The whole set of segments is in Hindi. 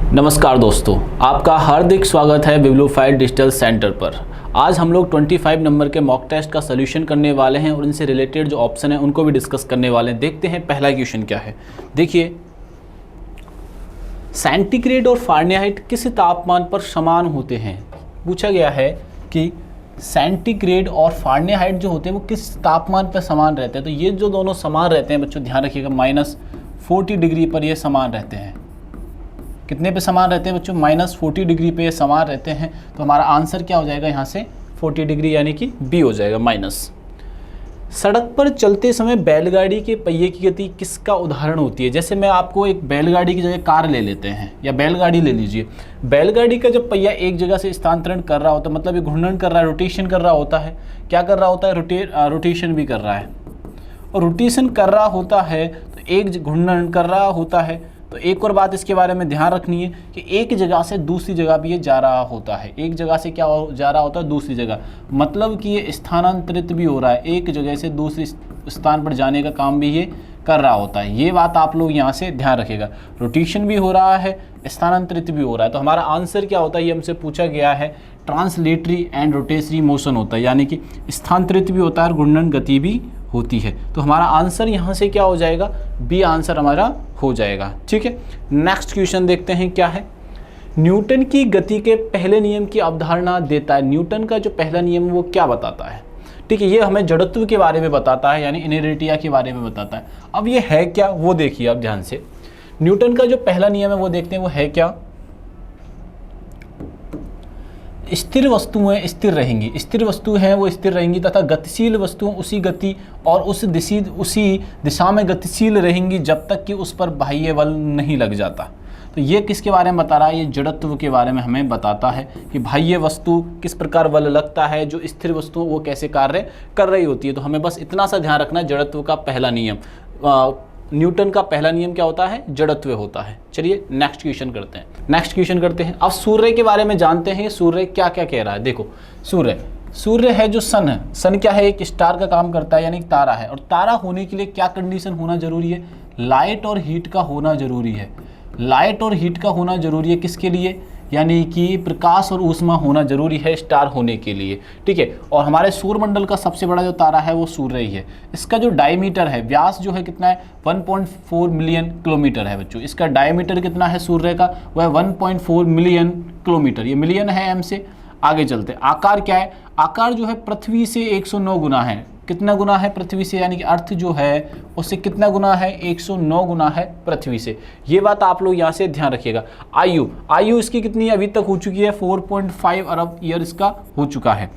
नमस्कार दोस्तों, आपका हार्दिक स्वागत है बिब्लियोफाइल डिजिटल सेंटर पर। आज हम लोग 25 नंबर के मॉक टेस्ट का सॉल्यूशन करने वाले हैं और इनसे रिलेटेड जो ऑप्शन है उनको भी डिस्कस करने वाले हैं। देखते हैं पहला क्वेश्चन क्या है। देखिए, सेंटीग्रेड और फ़ारेनहाइट किस तापमान पर समान होते हैं। पूछा गया है कि सेंटीग्रेड और फ़ारेनहाइट जो होते हैं वो किस तापमान पर समान रहते हैं। तो ये जो दोनों समान रहते हैं बच्चों, ध्यान रखिएगा, -40 डिग्री पर ये समान रहते हैं। कितने पे समान रहते हैं बच्चों? -40 डिग्री पे ये समान रहते हैं। तो हमारा आंसर क्या हो जाएगा यहाँ से? 40 डिग्री, यानी कि बी हो जाएगा माइनस। सड़क पर चलते समय बैलगाड़ी के पहिए की गति किसका उदाहरण होती है? जैसे मैं आपको एक बैलगाड़ी की जगह कार ले लेते हैं, या बैलगाड़ी ले लीजिए। बैलगाड़ी का जब पहिया एक जगह से स्थानांतरण कर रहा होता है, मतलब ये घूर्णन कर रहा है, रोटेशन कर रहा होता है। क्या कर रहा होता है? रोटेशन भी कर रहा है। और रोटेशन कर रहा होता है तो एक घूर्णन कर रहा होता है। तो एक और बात इसके बारे में ध्यान रखनी है कि एक जगह से दूसरी जगह भी ये जा रहा होता है। एक जगह से क्या जा रहा होता है? दूसरी जगह, मतलब कि ये स्थानांतरित भी हो रहा है। एक जगह से दूसरे स्थान पर जाने का काम भी ये कर रहा होता है। ये बात आप लोग यहाँ से ध्यान रखिएगा। रोटेशन भी हो रहा है, स्थानांतरित भी हो रहा है। तो हमारा आंसर क्या होता है? ये हमसे पूछा गया है, ट्रांसलेटरी एंड रोटेटरी मोशन होता है, यानी कि स्थानांतरित भी होता है और घूर्णन गति भी होती है। तो हमारा आंसर यहाँ से क्या हो जाएगा? बी आंसर हमारा हो जाएगा। ठीक है, नेक्स्ट क्वेश्चन देखते हैं क्या है। न्यूटन की गति के पहले नियम की अवधारणा देता है। न्यूटन का जो पहला नियम वो क्या बताता है? ठीक है, ये हमें जड़त्व के बारे में बताता है, यानी इनर्टिया के बारे में बताता है। अब ये है क्या वो देखिए आप ध्यान से। न्यूटन का जो पहला नियम है वो देखते हैं, वो है क्या? स्थिर वस्तुएं स्थिर रहेंगी, स्थिर वस्तु हैं वो स्थिर रहेंगी, तथा गतिशील वस्तुएं उसी गति और उसी दिशा में गतिशील रहेंगी जब तक कि उस पर बाह्य बल नहीं लग जाता। तो ये किसके बारे में बता रहा है? ये जड़त्व के बारे में हमें बताता है कि बाह्य वस्तु किस प्रकार बल लगता है, जो स्थिर वस्तु वो कैसे कार्य कर रही होती है। तो हमें बस इतना सा ध्यान रखना है, जड़त्व का पहला नियम, न्यूटन का पहला नियम क्या होता है? जड़त्व होता है। चलिए नेक्स्ट क्वेश्चन करते हैं। अब सूर्य के बारे में जानते हैं, सूर्य क्या क्या कह रहा है। देखो, सूर्य है जो सन है। सन क्या है? एक स्टार का काम करता है, यानी तारा है। और तारा होने के लिए क्या कंडीशन होना जरूरी है? लाइट और हीट का होना जरूरी है। लाइट और हीट का होना जरूरी है किसके लिए? यानी कि प्रकाश और ऊष्मा होना जरूरी है स्टार होने के लिए। ठीक है, और हमारे सूर्यमंडल का सबसे बड़ा जो तारा है वो सूर्य ही है। इसका जो डायमीटर है, व्यास जो है कितना है? 1.4 मिलियन किलोमीटर है बच्चों। इसका डायमीटर कितना है सूर्य का? वह 1.4 मिलियन किलोमीटर। ये मिलियन है एम से। आगे चलते हैं। आकार क्या है? आकार जो है पृथ्वी से 109 गुना है। कितना गुना है पृथ्वी से? यानी कि अर्थ जो है उससे कितना गुना है? 109 गुना है पृथ्वी से। ये बात आप लोग यहाँ से ध्यान रखिएगा। आयु इसकी कितनी अभी तक हो चुकी है? 4.5 अरब ईयर इसका हो चुका है।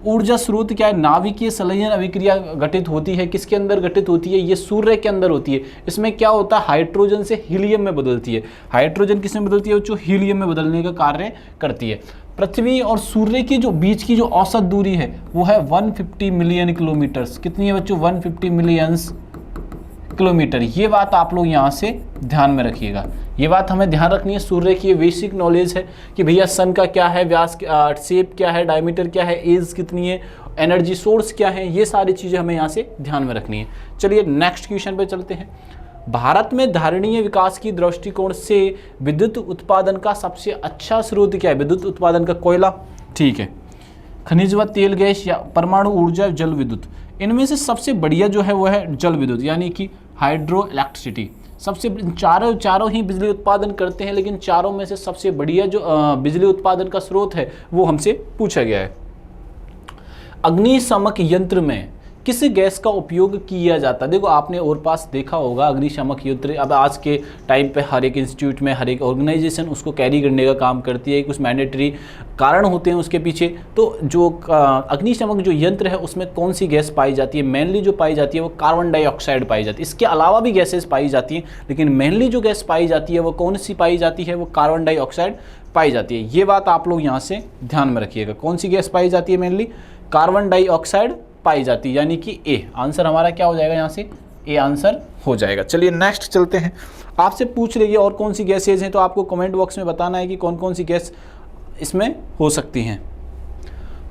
ऊर्जा स्रोत क्या है? नाभिकीय संलयन अभिक्रिया घटित होती है। किसके अंदर घटित होती है? ये सूर्य के अंदर होती है। इसमें क्या होता है? हाइड्रोजन से हीलियम में बदलती है। हाइड्रोजन किसमें बदलती है? जो हीलियम में बदलने का कार्य करती है। पृथ्वी और सूर्य की जो बीच की जो औसत दूरी है वो है 150 मिलियन किलोमीटर्स। कितनी है बच्चों? 150 मिलियन किलोमीटर। ये बात आप लोग यहाँ से ध्यान में रखिएगा। ये बात हमें ध्यान रखनी है। सूर्य की बेसिक नॉलेज है कि भैया सन का क्या है, व्यास शेप क्या है, डायमीटर क्या है, एज कितनी है, एनर्जी सोर्स क्या है, ये सारी चीज़ें हमें यहाँ से ध्यान में रखनी है। चलिए नेक्स्ट क्वेश्चन पे चलते हैं। भारत में धारणीय विकास की दृष्टिकोण से विद्युत उत्पादन का सबसे अच्छा स्रोत क्या है? विद्युत उत्पादन का कोयला, ठीक है, खनिज व तेल गैस, या परमाणु ऊर्जा, जल विद्युत। इनमें से सबसे बढ़िया जो है वो है जल विद्युत, यानी कि हाइड्रो इलेक्ट्रिसिटी। सबसे चारों ही बिजली उत्पादन करते हैं, लेकिन चारों में से सबसे बढ़िया जो बिजली उत्पादन का स्रोत है वो हमसे पूछा गया है। अग्निशामक यंत्र में किस गैस का उपयोग किया जाता है? देखो, आपने और पास देखा होगा अग्निशामक यंत्र। अब आज के टाइम पे हर एक इंस्टीट्यूट में, हर एक ऑर्गेनाइजेशन उसको कैरी करने का काम करती है। कुछ मैंडेटरी कारण होते हैं उसके पीछे। तो जो अग्निशामक जो यंत्र है उसमें कौन सी गैस पाई जाती है? मेनली जो पाई जाती है वो कार्बन डाइऑक्साइड पाई जाती है। इसके अलावा भी गैसेज पाई जाती हैं, लेकिन मेनली जो गैस पाई जाती है वो कौन सी पाई जाती है? वो कार्बन डाइऑक्साइड पाई जाती है। ये बात आप लोग यहाँ से ध्यान में रखिएगा। कौन सी गैस पाई जाती है? मेनली कार्बन डाइऑक्साइड पाई जाती है, यानी कि ए आंसर हमारा क्या हो जाएगा? यहाँ से ए आंसर हो जाएगा। चलिए नेक्स्ट चलते हैं। आपसे पूछ लेंगे और कौन सी गैसेज हैं, तो आपको कमेंट बॉक्स में बताना है कि कौन कौन सी गैस इसमें हो सकती हैं।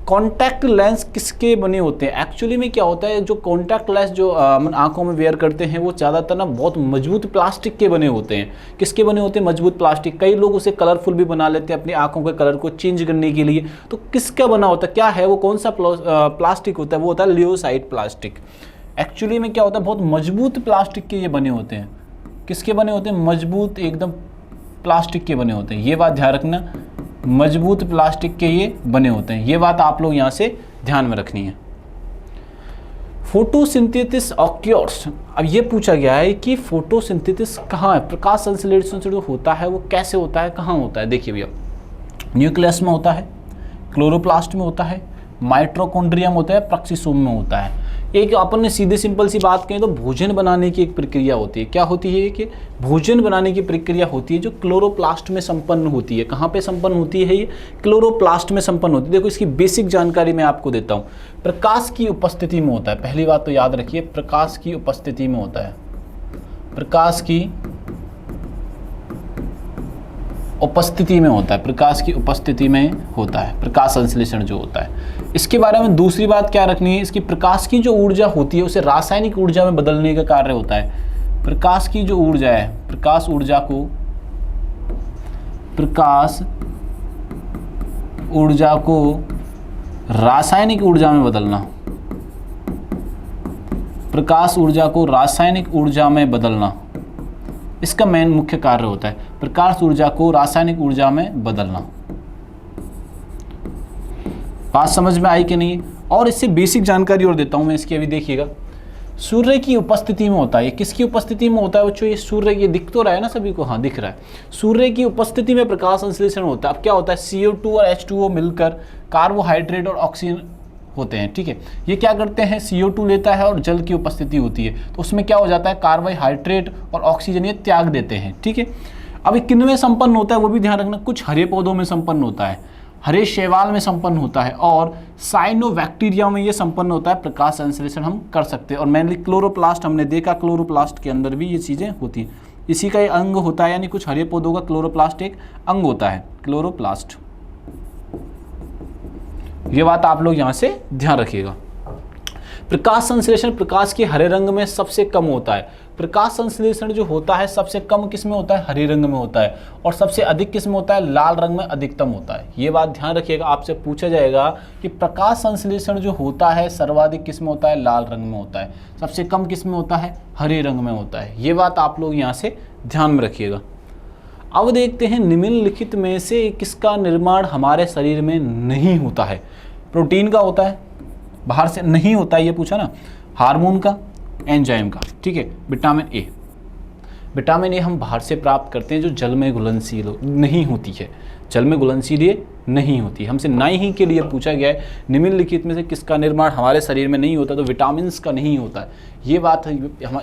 कॉन्टैक्ट लेंस किसके बने होते हैं? एक्चुअली में क्या होता है, जो कॉन्टैक्ट लेंस जो आंखों में वेयर करते हैं वो ज़्यादातर ना बहुत मजबूत प्लास्टिक के बने होते हैं। किसके बने होते हैं? मजबूत प्लास्टिक। कई लोग उसे कलरफुल भी बना लेते हैं अपनी आंखों के कलर को चेंज करने के लिए। तो किसका बना होता है, क्या है वो, कौन सा प्लास्टिक होता है? वो होता है लियोसाइट प्लास्टिक। एक्चुअली में क्या होता है, बहुत मजबूत प्लास्टिक के ये बने होते हैं। किसके बने होते हैं? मजबूत एकदम प्लास्टिक के बने होते हैं। ये बात ध्यान रखना, मजबूत प्लास्टिक के ये बने होते हैं। ये बात आप लोग यहाँ से ध्यान में रखनी है। फोटोसिंथेसिस ऑक्योर्स, अब ये पूछा गया है कि फोटोसिंथेसिस कहाँ है, प्रकाश संश्लेषण जो होता है वो कैसे होता है, कहाँ होता है? देखिए भैया, न्यूक्लियस में होता है, क्लोरोप्लास्ट में होता है, माइटोकॉन्ड्रिया में होता है, प्रॉक्सिसोम में होता है। एक अपन ने सीधे सिंपल सी बात कहें तो भोजन बनाने की एक प्रक्रिया होती है। क्या होती है कि भोजन बनाने की प्रक्रिया होती है जो क्लोरोप्लास्ट में संपन्न होती है। कहाँ पे संपन्न होती है? ये क्लोरोप्लास्ट में संपन्न होती है। देखो इसकी बेसिक जानकारी मैं आपको देता हूँ। प्रकाश की उपस्थिति में होता है, पहली बात तो याद रखिए, प्रकाश की उपस्थिति में होता है। प्रकाश की उपस्थिति में होता है, प्रकाश की उपस्थिति में होता है प्रकाश संश्लेषण जो होता है। इसके बारे में दूसरी बात क्या रखनी है, इसकी प्रकाश की जो ऊर्जा होती है उसे रासायनिक ऊर्जा में बदलने का कार्य होता है। प्रकाश की जो ऊर्जा है, प्रकाश ऊर्जा को रासायनिक ऊर्जा में बदलना, प्रकाश ऊर्जा को रासायनिक ऊर्जा में बदलना, इसका मेन मुख्य कार्य होता है, प्रकाश ऊर्जा को रासायनिक ऊर्जा में बदलना। बात समझ में आई कि नहीं? और इससे बेसिक जानकारी और देता हूं मैं इसकी, अभी देखिएगा। सूर्य की उपस्थिति में होता है। ये किसकी उपस्थिति में होता है बच्चों? ये सूर्य, ये दिख तो रहा है ना सभी को? हाँ दिख रहा है। सूर्य की उपस्थिति में प्रकाश संश्लेषण होता है। अब क्या होता है, CO2 और H2O मिलकर कार्बोहाइड्रेट और ऑक्सीजन होते हैं, ठीक है। ये क्या करते हैं, CO2 लेता है और जल की उपस्थिति होती है तो उसमें क्या हो जाता है, कार्बोहाइड्रेट और ऑक्सीजन ये त्याग देते हैं, ठीक है। अब ये किन में संपन्न होता है वो भी ध्यान रखना। कुछ हरे पौधों में संपन्न होता है, हरे शैवाल में संपन्न होता है, और साइनोबैक्टीरिया में ये संपन्न होता है। प्रकाश संश्लेषण हम कर सकते हैं। और मेनली क्लोरोप्लास्ट हमने देखा, क्लोरोप्लास्ट के अंदर भी ये चीज़ें होती हैं। इसी का एक अंग होता है, यानी कुछ हरे पौधों का क्लोरोप्लास्ट एक अंग होता है, क्लोरोप्लास्ट। ये बात आप लोग यहाँ से ध्यान रखिएगा। प्रकाश संश्लेषण प्रकाश के हरे रंग में सबसे कम होता है। प्रकाश संश्लेषण जो होता है सबसे कम किस में होता है, हरे रंग में होता है, और सबसे अधिक किस में होता है, लाल रंग में अधिकतम होता है। ये बात ध्यान रखिएगा, आपसे पूछा जाएगा कि प्रकाश संश्लेषण जो होता है सर्वाधिक किस में होता है, लाल रंग में होता है, सबसे कम किस में होता है, हरे रंग में होता है। ये बात आप लोग यहाँ से ध्यान में रखिएगा। अब देखते हैं निम्नलिखित में से किसका निर्माण हमारे शरीर में नहीं होता है। प्रोटीन का होता है, बाहर से नहीं होता है, ये पूछा ना। हार्मोन का, एंजाइम का, ठीक है। विटामिन ए, विटामिन ए हम बाहर से प्राप्त करते हैं जो जल में घुलनशील नहीं होती है, जल में घुलनशील ये नहीं होती। हमसे नहीं के लिए पूछा गया है निम्नलिखित में से किसका निर्माण हमारे शरीर में नहीं होता, तो विटामिन का नहीं होता है। ये बात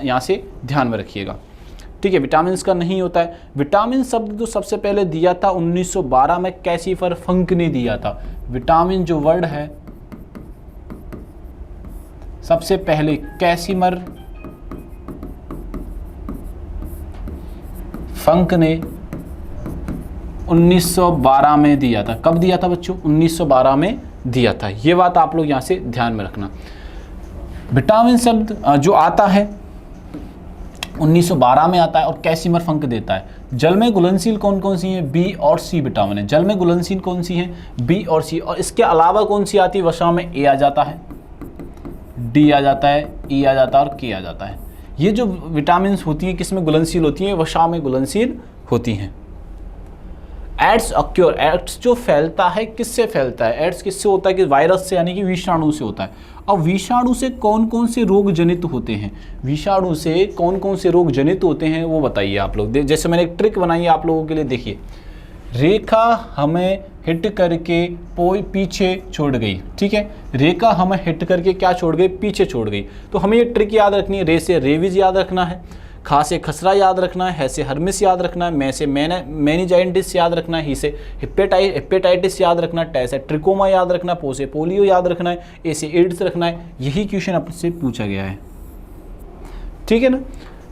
यहाँ से ध्यान में रखिएगा, ठीक है। विटामिन का नहीं होता है। विटामिन शब्द तो सबसे पहले दिया था 1912 में कैसिफर फंक ने दिया था। विटामिन जो वर्ड है सबसे पहले कैसिमर फंक ने 1912 में दिया था। कब दिया था बच्चों? 1912 में दिया था। ये बात आप लोग यहाँ से ध्यान में रखना। विटामिन शब्द जो आता है 1912 में आता है और कैसिमर फंक देता है। जल में घुलनशील कौन कौन सी हैं? बी और सी विटामिन है। जल में घुलनशील कौन सी हैं? बी और सी। और इसके अलावा कौन सी आती है? वसा में ए आ जाता है, डी आ जाता है, ई आ जाता है और के आ जाता है। ये जो विटामिन होती हैं किस में घुलनशील होती हैं? वसा में घुलनशील होती हैं। एड्स ऑक्योर, एड्स जो फैलता है किससे फैलता है? एड्स किससे होता है? कि वायरस से, यानी कि विषाणु से होता है। अब विषाणु से कौन कौन से रोग जनित होते हैं? विषाणु से कौन कौन से रोग जनित होते हैं वो बताइए आप लोग। जैसे मैंने एक ट्रिक बनाई है आप लोगों के लिए, देखिए। रेखा हमें हिट करके पीछे छोड़ गई, ठीक है। रेखा हमें हिट करके क्या छोड़ गई? पीछे छोड़ गई। तो हमें ये ट्रिक याद रखनी है। रे से रेविज याद रखना है, खा से खसरा याद रखना है, है से हर्मिस याद रखना है, मैं से मेनिजाइटिस याद रखना है, ही से हेपेटाइटिस याद रखना है, टे से ट्रिकोमा याद रखना है, पो से पोलियो याद रखना है, ए से एड्स रखना है। यही क्वेश्चन आपसे पूछा गया है, ठीक है ना।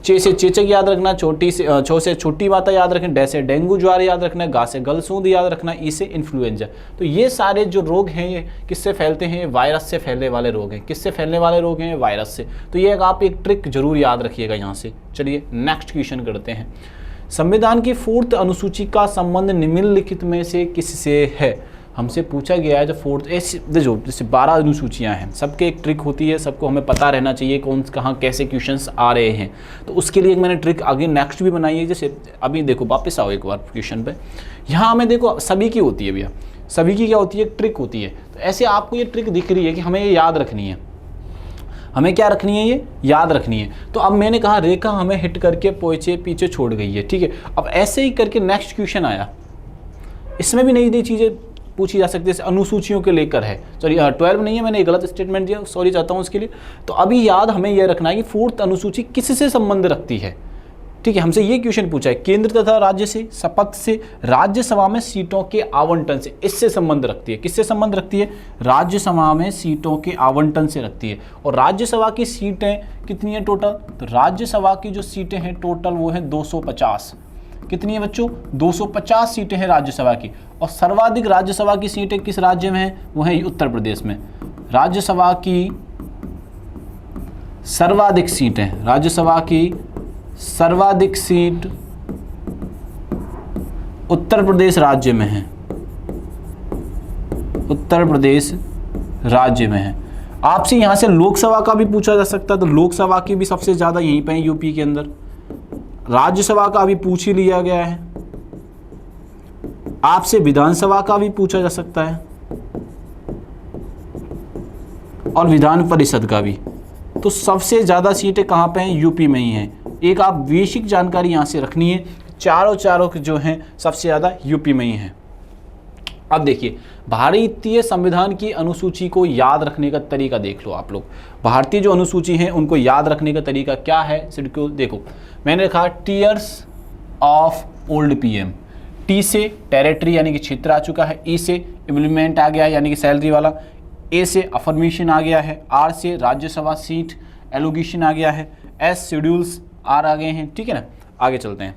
चे से चेचक याद रखना, छोटी से छो से छोटी माता याद रखना, डे से डेंगू ज्वार याद रखना, गा से गलसूंद याद रखना, ई से इन्फ्लुएंजा। तो ये सारे जो रोग हैं ये किससे फैलते हैं? वायरस से फैलने वाले रोग हैं। किससे फैलने वाले रोग हैं? वायरस से। तो ये आप एक ट्रिक जरूर याद रखिएगा यहाँ से। चलिए नेक्स्ट क्वेश्चन करते हैं। संविधान की 4th अनुसूची का संबंध निम्नलिखित में से किससे है? हमसे पूछा गया है जो 4th जो जैसे 12 अनुसूचियाँ हैं, सबके एक ट्रिक होती है, सबको हमें पता रहना चाहिए कौन कहाँ कैसे क्वेश्चंस आ रहे हैं। तो उसके लिए मैंने ट्रिक आगे नेक्स्ट भी बनाई है। जैसे अभी देखो, वापस आओ एक बार क्वेश्चन पे। यहाँ हमें देखो सभी की होती है भैया, सभी की क्या होती है? ट्रिक होती है। तो ऐसे आपको ये ट्रिक दिख रही है कि हमें ये याद रखनी है। हमें क्या रखनी है? ये याद रखनी है। तो अब मैंने कहा रेखा हमें हिट करके पीछे छोड़ गई है, ठीक है। अब ऐसे ही करके नेक्स्ट क्वेश्चन आया, इसमें भी नई नई चीज़ें पूछी जा सकती है, जैसे अनुसूचियों के लेकर है। सॉरी 12 नहीं है, मैंने एक गलत स्टेटमेंट दिया, सॉरी चाहता हूँ उसके लिए। तो अभी याद हमें यह रखना है कि 4th अनुसूची किससे संबंध रखती है, ठीक है। हमसे ये क्वेश्चन पूछा है, केंद्र तथा राज्य से, शपथ से, राज्यसभा में सीटों के आवंटन से, इससे संबंध रखती है। किससे संबंध रखती है? राज्यसभा में सीटों के आवंटन से रखती है। और राज्यसभा की सीटें कितनी है टोटल? तो राज्यसभा की जो सीटें हैं टोटल वो है 250। कितनी है बच्चों? 250 सीटें हैं राज्यसभा की। और सर्वाधिक राज्यसभा की सीटें किस राज्य में हैं? वो है उत्तर प्रदेश में। राज्यसभा की सर्वाधिक सीटें, राज्यसभा की सर्वाधिक सीट उत्तर प्रदेश राज्य में है, उत्तर प्रदेश राज्य में है। आपसे यहां से लोकसभा का भी पूछा जा सकता है, तो लोकसभा की भी सबसे ज्यादा यहीं पे है यूपी के अंदर। राज्यसभा का भी पूछ ही लिया गया है। आपसे विधानसभा का भी पूछा जा सकता है और विधान परिषद का भी। तो सबसे ज्यादा सीटें कहां पे हैं? यूपी में ही हैं। एक आप बेसिक जानकारी यहां से रखनी है, चारों जो हैं सबसे ज्यादा यूपी में ही हैं। अब देखिए, भारतीय संविधान की अनुसूची को याद रखने का तरीका देख लो आप लोग। भारतीय जो अनुसूची हैं उनको याद रखने का तरीका क्या है? सिर्फ देखो, मैंने लिखा tears of old PM. T से टेरिटरी यानी कि क्षेत्र आ चुका है, ई से इम्प्लीमेंट आ गया है यानी कि सैलरी वाला, ए से अफर्मेशन आ गया है, आर से राज्यसभा सीट एलोगेशन आ गया है, एस शेड्यूल्स आर आ गए हैं, ठीक है ना। आगे चलते हैं।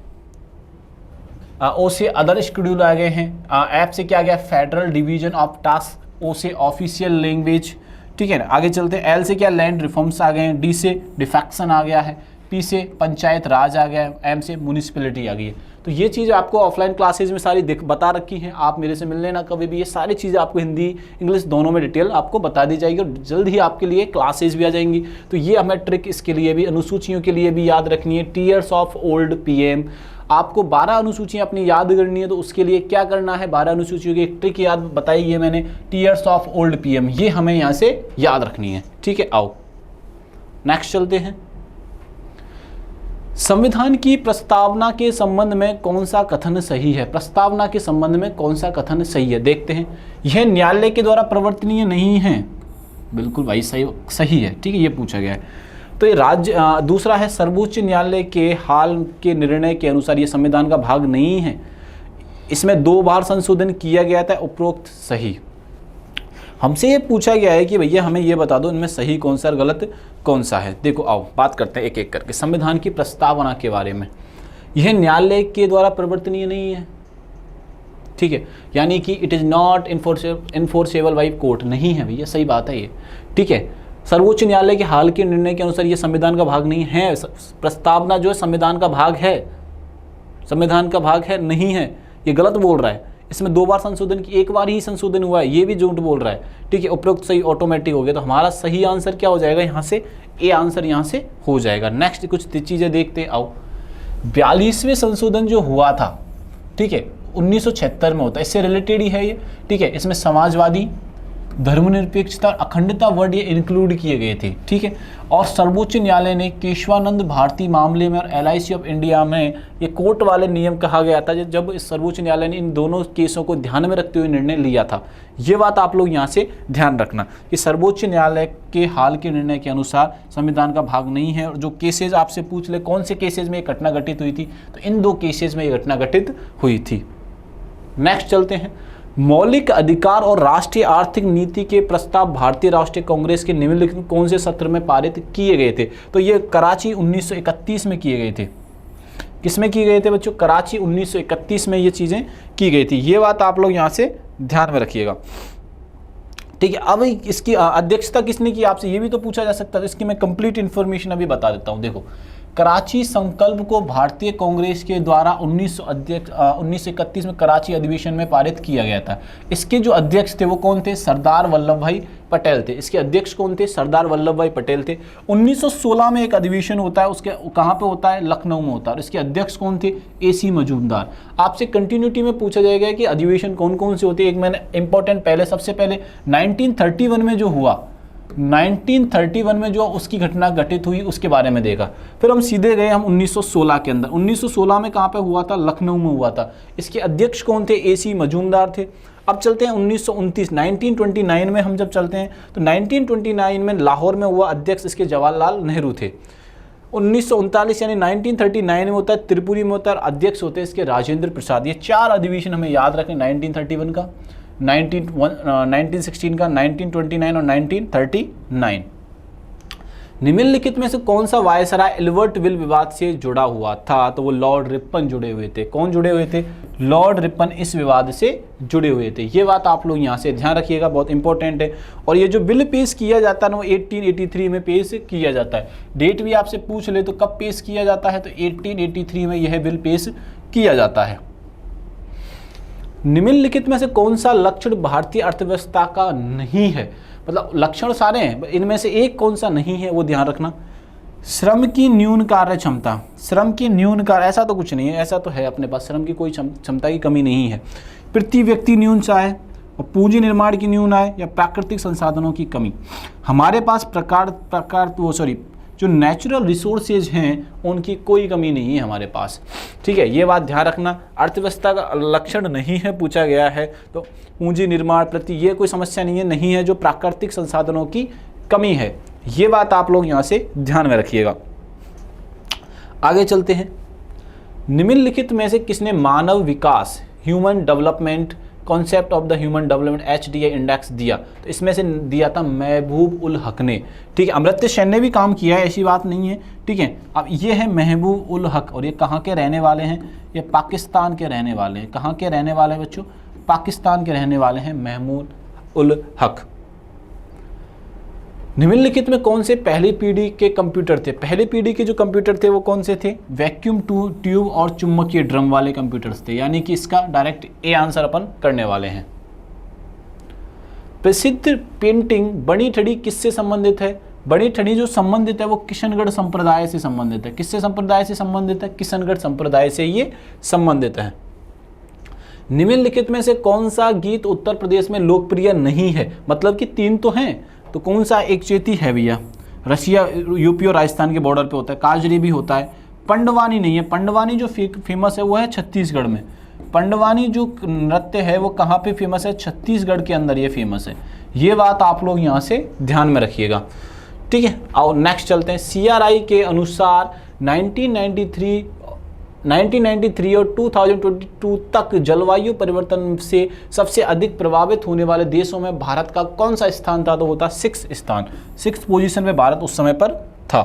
ओ से अदर शेड्यूल आ गए हैं, एफ से क्या आ गया? फेडरल डिवीजन ऑफ टास्क, ओ से ऑफिशियल लैंग्वेज, ठीक है ना। आगे चलते हैं। एल से क्या? लैंड रिफॉर्म्स आ गए हैं, डी से डिफेक्शन आ गया है, पी से पंचायत राज आ गया है, एम से म्यूनिसिपैलिटी आ गई है। तो ये चीज़ आपको ऑफलाइन क्लासेज में सारी बता रखी हैं, आप मेरे से मिल लेना कभी भी। ये सारी चीज़ें आपको हिंदी इंग्लिश दोनों में डिटेल आपको बता दी जाएगी और जल्द ही आपके लिए क्लासेज भी आ जाएंगी। तो ये हमें ट्रिक इसके लिए भी, अनुसूचियों के लिए भी याद रखनी है। टीयर्स ऑफ ओल्ड पीएम, आपको 12 अनुसूचियाँ अपनी याद करनी है। तो उसके लिए क्या करना है? 12 अनुसूचियों की एक ट्रिक याद बताई है मैंने, टीयर्स ऑफ ओल्ड पीएम, ये हमें यहाँ से याद रखनी है, ठीक है। आओ नेक्स्ट चलते हैं। संविधान की प्रस्तावना के संबंध में कौन सा कथन सही है? प्रस्तावना के संबंध में कौन सा कथन सही है? देखते हैं। यह न्यायालय के द्वारा प्रवर्तनीय नहीं है। बिल्कुल भाई सही है, ठीक है, ये पूछा गया है। तो ये दूसरा है, सर्वोच्च न्यायालय के हाल के निर्णय के अनुसार ये संविधान का भाग नहीं है, इसमें 2 बार संशोधन किया गया था, उपरोक्त सही। हमसे ये पूछा गया है कि भैया हमें ये बता दो इनमें सही कौन सा और गलत कौन सा है। देखो आओ बात करते हैं एक एक करके संविधान की प्रस्तावना के बारे में। यह न्यायालय के द्वारा प्रवर्तनीय नहीं है, ठीक है, यानी कि it is not enforceable by court, नहीं है भैया, सही बात है ये, ठीक है। सर्वोच्च न्यायालय के हाल के निर्णय के अनुसार ये संविधान का भाग नहीं है। प्रस्तावना जो है संविधान का भाग है, संविधान का भाग है नहीं है, ये गलत बोल रहा है। इसमें 2 बार संशोधन की, 1 बार ही संशोधन हुआ है, ये भी झूठ बोल रहा है, ठीक है। उपरोक्त सही ऑटोमेटिक हो गया, तो हमारा सही आंसर क्या हो जाएगा? यहाँ से ए आंसर यहाँ से हो जाएगा। नेक्स्ट कुछ चीज़ें देखते आओ। 42वें संशोधन जो हुआ था, ठीक है, 1976 में होता है, इससे रिलेटेड ही है ये, ठीक है। इसमें समाजवादी, धर्मनिरपेक्षता, अखंडता वर्ड ये इंक्लूड किए गए थे, ठीक है। और सर्वोच्च न्यायालय ने केशवानंद भारती मामले में और LIC ऑफ इंडिया में ये कोर्ट वाले नियम कहा गया था, जब इस सर्वोच्च न्यायालय ने इन दोनों केसों को ध्यान में रखते हुए निर्णय लिया था। ये बात आप लोग यहाँ से ध्यान रखना कि सर्वोच्च न्यायालय के हाल के निर्णय के अनुसार संविधान का भाग नहीं है। और जो केसेज आपसे पूछ ले कौन से केसेज में ये घटना घटित हुई थी, तो इन 2 केसेज में ये घटना घटित हुई थी। नेक्स्ट चलते हैं। मौलिक अधिकार और राष्ट्रीय आर्थिक नीति के प्रस्ताव भारतीय राष्ट्रीय कांग्रेस के निम्नलिखित कौन से सत्र में पारित किए गए थे? तो ये कराची 1931 में किए गए थे। किसमें किए गए थे बच्चों? कराची 1931 में ये चीज़ें की गई थी। ये बात आप लोग यहाँ से ध्यान में रखिएगा, ठीक है। अब इसकी अध्यक्षता किसने की, आपसे ये भी तो पूछा जा सकता है। इसकी मैं कंप्लीट इन्फॉर्मेशन अभी बता देता हूँ। देखो, कराची संकल्प को भारतीय कांग्रेस के द्वारा 1931 में कराची अधिवेशन में पारित किया गया था। इसके जो अध्यक्ष थे वो कौन थे? सरदार वल्लभ भाई पटेल थे। इसके अध्यक्ष कौन थे? सरदार वल्लभ भाई पटेल थे। 1916 में एक अधिवेशन होता है, उसके कहाँ पे होता है? लखनऊ में होता है। और इसके अध्यक्ष कौन थे? AC मजूमदार। आपसे कंटिन्यूटी में पूछा जाएगा कि अधिवेशन कौन कौन से होते हैं। एक मैंने इंपॉर्टेंट पहले सबसे पहले 1931 में जो हुआ, 1931 में जो उसकी घटना घटित हुई उसके बारे में देखा। फिर हम सीधे गए हम 1916 के अंदर। 1916 में कहाँ पे हुआ था? लखनऊ में हुआ था। इसके अध्यक्ष कौन थे? AC मजूमदार थे। अब चलते हैं 1929 में हम जब चलते हैं तो 1929 में लाहौर में हुआ, अध्यक्ष इसके जवाहरलाल नेहरू थे। 1939 यानी 1939 में होता है त्रिपुरी में होता है, अध्यक्ष होते हैं इसके राजेंद्र प्रसाद। ये 4 अधिवेशन हमें याद रखें, 1931 का, 1916 का, 1929 और 1939। निम्नलिखित में से कौन सा वायसराय एल्बर्ट विल विवाद से जुड़ा हुआ था? तो वो लॉर्ड रिपन जुड़े हुए थे। कौन जुड़े हुए थे? लॉर्ड रिपन इस विवाद से जुड़े हुए थे। ये बात आप लोग यहाँ से ध्यान रखिएगा, बहुत इंपॉर्टेंट है। और ये जो बिल पेश किया जाता है ना वो 1883 में पेश किया जाता है। डेट भी आपसे पूछ ले तो कब पेश किया जाता है? तो 1883 में यह बिल पेश किया जाता है। निम्नलिखित में से कौन सा लक्षण भारतीय अर्थव्यवस्था का नहीं है? मतलब लक्षण सारे हैं, इनमें से एक कौन सा नहीं है वो ध्यान रखना। श्रम की न्यून कार्य क्षमता, श्रम की न्यून कार्य, ऐसा तो कुछ नहीं है, ऐसा तो है अपने पास, श्रम की कोई क्षमता की कमी नहीं है। प्रति व्यक्ति न्यून आय और पूंजी निर्माण की न्यून आय या प्राकृतिक संसाधनों की कमी। हमारे पास जो नेचुरल रिसोर्सेज हैं उनकी कोई कमी नहीं है हमारे पास, ठीक है। ये बात ध्यान रखना। अर्थव्यवस्था का लक्षण नहीं है पूछा गया है तो पूंजी निर्माण प्रति ये कोई समस्या नहीं है जो प्राकृतिक संसाधनों की कमी है। ये बात आप लोग यहाँ से ध्यान में रखिएगा। आगे चलते हैं। निम्नलिखित में से किसने मानव विकास, human development concept of the human development HDI index दिया? तो इसमें से दिया था महबूब उल हक ने, ठीक है। अमर्त्य सेन ने भी काम किया है, ऐसी बात नहीं है, ठीक है। अब ये है महबूब उल हक और ये कहाँ के रहने वाले हैं? ये पाकिस्तान के रहने वाले हैं। कहाँ के रहने वाले हैं बच्चों? पाकिस्तान के रहने वाले हैं महमूद उल हक। निम्नलिखित में कौन से पहली पीढ़ी के कंप्यूटर थे? पहली पीढ़ी के जो कंप्यूटर थे वो कौन से थे? वैक्यूम ट्यूब और चुंबकीय ड्रम वाले कंप्यूटर्स थे, यानी कि इसका डायरेक्ट ए आंसर अपन करने वाले हैं। प्रसिद्ध पेंटिंग बड़ी ठड़ी किससे संबंधित है? बड़ी ठड़ी जो संबंधित है वो किशनगढ़ संप्रदाय से संबंधित है। किससे संप्रदाय से संबंधित है? किशनगढ़ संप्रदाय से ये संबंधित है। निम्नलिखित में से कौन सा गीत उत्तर प्रदेश में लोकप्रिय नहीं है? मतलब कि 3 तो हैं, तो कौन सा? एक चेती है भैया, रशिया यूपी और राजस्थान के बॉर्डर पे होता है। काजरी भी होता है। पंडवानी नहीं है। पंडवानी जो फेमस है वो है छत्तीसगढ़ में। पंडवानी जो नृत्य है वो कहाँ पे फेमस है? छत्तीसगढ़ के अंदर ये फेमस है। ये बात आप लोग यहाँ से ध्यान में रखिएगा, ठीक है। और नेक्स्ट चलते हैं। CRI के अनुसार 1993 और 2022 तक जलवायु परिवर्तन से सबसे अधिक प्रभावित होने वाले देशों में भारत का कौन सा स्थान था? तो वो था 6th स्थान, 6th पोजीशन में भारत उस समय पर था।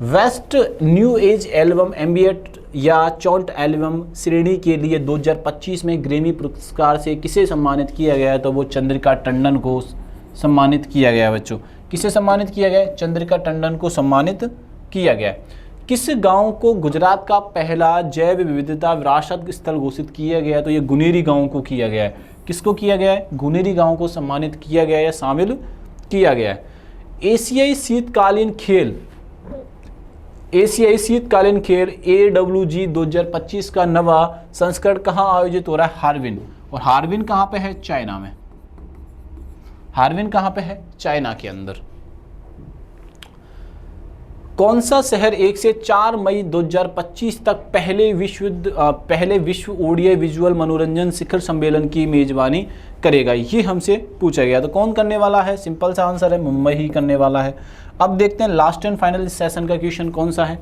वेस्ट न्यू एज एल्बम एम्बिएट या चॉन्ट एल्बम श्रेणी के लिए 2025 में ग्रैमी पुरस्कार से किसे सम्मानित किया गया है? तो वो चंद्रिका टंडन को सम्मानित किया गया है बच्चों। किसे सम्मानित किया गया है? चंद्रिका टंडन को सम्मानित किया गया। किस गांव को गुजरात का पहला जैव विविधता विरासत स्थल घोषित किया गया है? तो ये गुनेरी गांव को किया गया है। किसको किया गया है? गुनेरी गांव को सम्मानित किया गया है या शामिल किया गया है। एशियाई शीतकालीन खेल AWG 2025 का नवा संस्करण कहाँ आयोजित हो रहा है? हार्बिन। और हार्बिन कहाँ पे है? चाइना में। हार्बिन कहाँ पे है? चाइना के अंदर। कौन सा शहर 1 से 4 मई 2025 तक पहले विश्व ओडीआई विजुअल मनोरंजन शिखर सम्मेलन की मेजबानी करेगा? ये हमसे पूछा गया। तो कौन करने वाला है? सिंपल सा आंसर है, मुंबई ही करने वाला है। अब देखते हैं लास्ट एंड फाइनल सेशन का क्वेश्चन कौन सा है।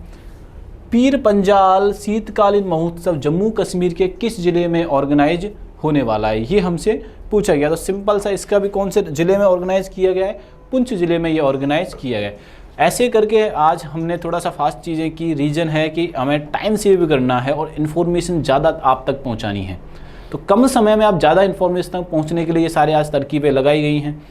पीर पंजाल शीतकालीन महोत्सव जम्मू कश्मीर के किस जिले में ऑर्गेनाइज होने वाला है, ये हमसे पूछा गया। तो सिंपल सा, इसका भी कौन से ज़िले में ऑर्गेनाइज़ किया गया है, पुंछ ज़िले में ये ऑर्गेनाइज़ किया गया है। ऐसे करके आज हमने थोड़ा सा फास्ट चीज़ें की। रीज़न है कि हमें टाइम सेव करना है और इन्फॉर्मेशन ज़्यादा आप तक पहुंचानी है। तो कम समय में आप ज़्यादा इन्फॉर्मेशन तक पहुंचने के लिए ये सारे आज तरकीबें लगाई गई हैं।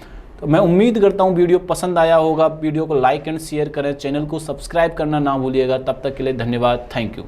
तो मैं उम्मीद करता हूं वीडियो पसंद आया होगा। वीडियो को लाइक एंड शेयर करें, चैनल को सब्सक्राइब करना ना भूलिएगा। तब तक के लिए धन्यवाद, थैंक यू।